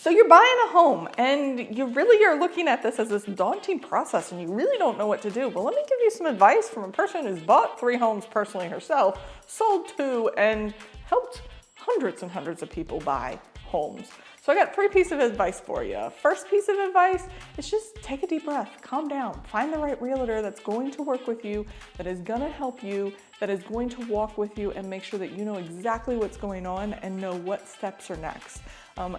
So you're buying a home and you really are looking at this as this daunting process and you really don't know what to do. Well, let me give you some advice from a person who's bought 3 homes personally herself, sold 2, and helped hundreds and hundreds of people buy homes. So I got 3 pieces of advice for you. First piece of advice is just take a deep breath, calm down, find the right realtor that's going to work with you, that is gonna help you, that is going to walk with you and make sure that you know exactly what's going on and know what steps are next.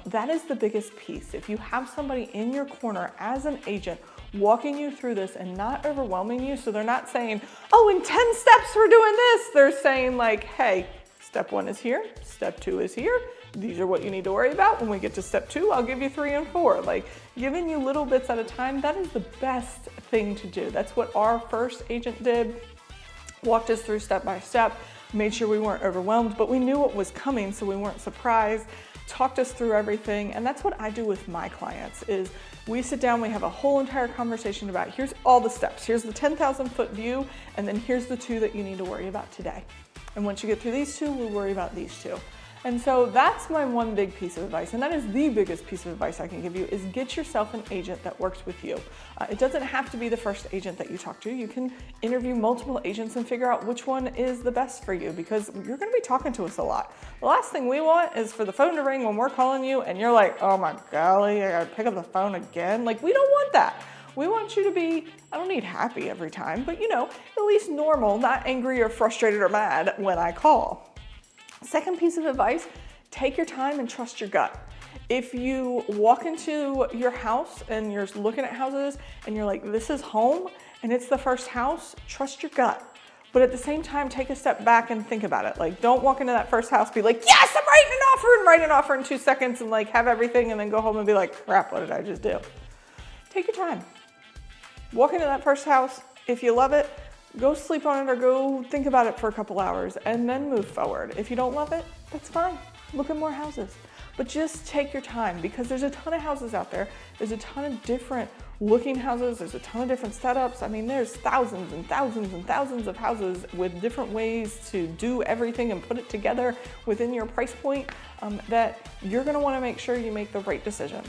That is the biggest piece. If you have somebody in your corner as an agent walking you through this and not overwhelming you, so they're not saying, oh, in 10 steps we're doing this. They're saying like, hey, step 1 is here, step 2 is here. These are what you need to worry about. When we get to step 2, I'll give you 3 and 4. Like giving you little bits at a time, that is the best thing to do. That's what our first agent did. Walked us through step by step, made sure we weren't overwhelmed, but we knew what was coming, so we weren't surprised. Talked us through everything, and that's what I do with my clients is we sit down, we have a whole entire conversation about here's all the steps, here's the 10,000 foot view, and then here's the 2 that you need to worry about today. And once you get through these 2, we'll worry about these 2. And so that's my one big piece of advice, and that is the biggest piece of advice I can give you is get yourself an agent that works with you. It doesn't have to be the first agent that you talk to. You can interview multiple agents and figure out which one is the best for you because you're gonna be talking to us a lot. The last thing we want is for the phone to ring when we're calling you and you're like, oh my golly, I gotta pick up the phone again. Like we don't want that. We want you to be, I don't need happy every time, but you know, at least normal, not angry or frustrated or mad when I call. Second piece of advice, take your time and trust your gut. If you walk into your house and you're looking at houses and you're like, this is home and it's the first house, trust your gut. But at the same time, take a step back and think about it. Like, don't walk into that first house, be like, yes, I'm writing an offer and write an offer in 2 seconds and like have everything and then go home and be like, crap, what did I just do? Take your time. Walk into that first house. If you love it, go sleep on it or go think about it for a couple hours and then move forward. If you don't love it, that's fine. Look at more houses. But just take your time because there's a ton of houses out there. There's a ton of different looking houses. There's a ton of different setups. I mean, there's thousands and thousands and thousands of houses with different ways to do everything and put it together within your price point that you're gonna wanna make sure you make the right decision.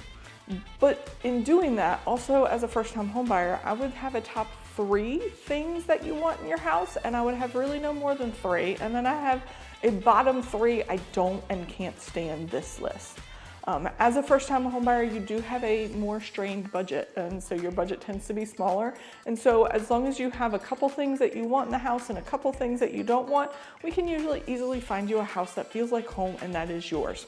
But in doing that, also as a first-time home buyer, I would have a top 3 things that you want in your house, and I would have really no more than 3. And then I have a bottom 3, I don't and can't stand this list. As a first-time home buyer, you do have a more strained budget, and so your budget tends to be smaller. And so as long as you have a couple things that you want in the house and a couple things that you don't want, we can usually easily find you a house that feels like home and that is yours.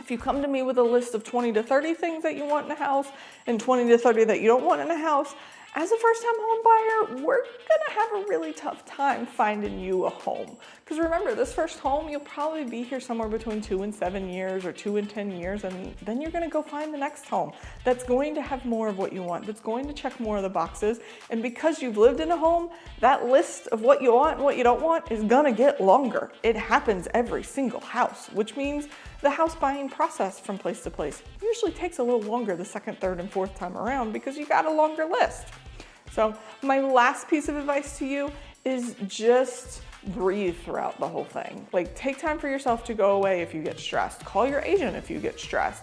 If you come to me with a list of 20 to 30 things that you want in a house and 20 to 30 that you don't want in a house, as a first-time home buyer, we're gonna have a really tough time finding you a home. Because remember, this first home, you'll probably be here somewhere between 2 and 7 years or 2 and 10 years, and then you're gonna go find the next home that's going to have more of what you want, that's going to check more of the boxes. And because you've lived in a home, that list of what you want and what you don't want is gonna get longer. It happens every single house, which means the house buying process from place to place usually takes a little longer the second, third, and fourth time around because you got a longer list. So my last piece of advice to you is just breathe throughout the whole thing. Like take time for yourself to go away if you get stressed. Call your agent if you get stressed.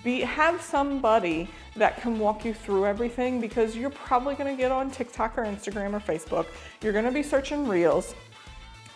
Have somebody that can walk you through everything because you're probably gonna get on TikTok or Instagram or Facebook. You're gonna be searching Reels.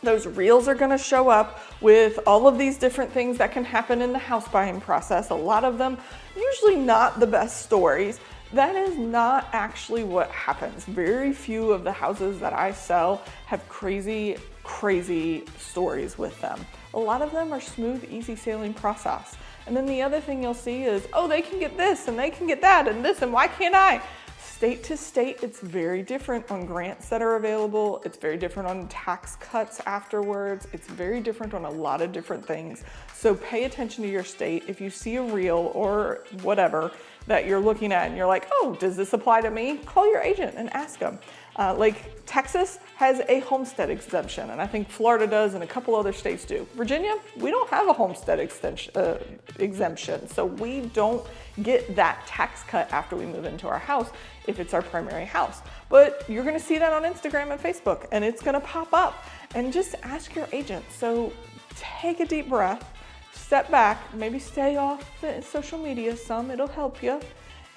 Those Reels are gonna show up with all of these different things that can happen in the house buying process. A lot of them, usually not the best stories. That is not actually what happens. Very few of the houses that I sell have crazy, crazy stories with them. A lot of them are smooth, easy sailing process. And then the other thing you'll see is, oh, they can get this and they can get that and this and why can't I? State to state, it's very different on grants that are available. It's very different on tax cuts afterwards. It's very different on a lot of different things. So pay attention to your state. If you see a reel or whatever that you're looking at and you're like, oh, does this apply to me? Call your agent and ask them. Like Texas has a homestead exemption, and I think Florida does, and a couple other states do. Virginia, we don't have a homestead exemption, so we don't get that tax cut after we move into our house if it's our primary house. But you're gonna see that on Instagram and Facebook, and it's gonna pop up. And just ask your agent. So take a deep breath, step back, maybe stay off the social media some, it'll help you,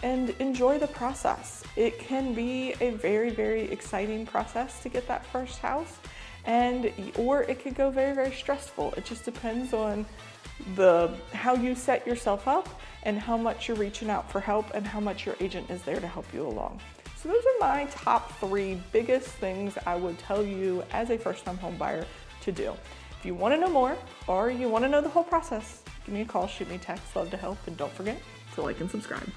and enjoy the process. It can be a very, very exciting process to get that first house, or it could go very, very stressful. It just depends on how you set yourself up and how much you're reaching out for help and how much your agent is there to help you along. So those are my top 3 biggest things I would tell you as a first-time home buyer to do. If you want to know more or you want to know the whole process, give me a call, shoot me a text, love to help, and don't forget to like and subscribe.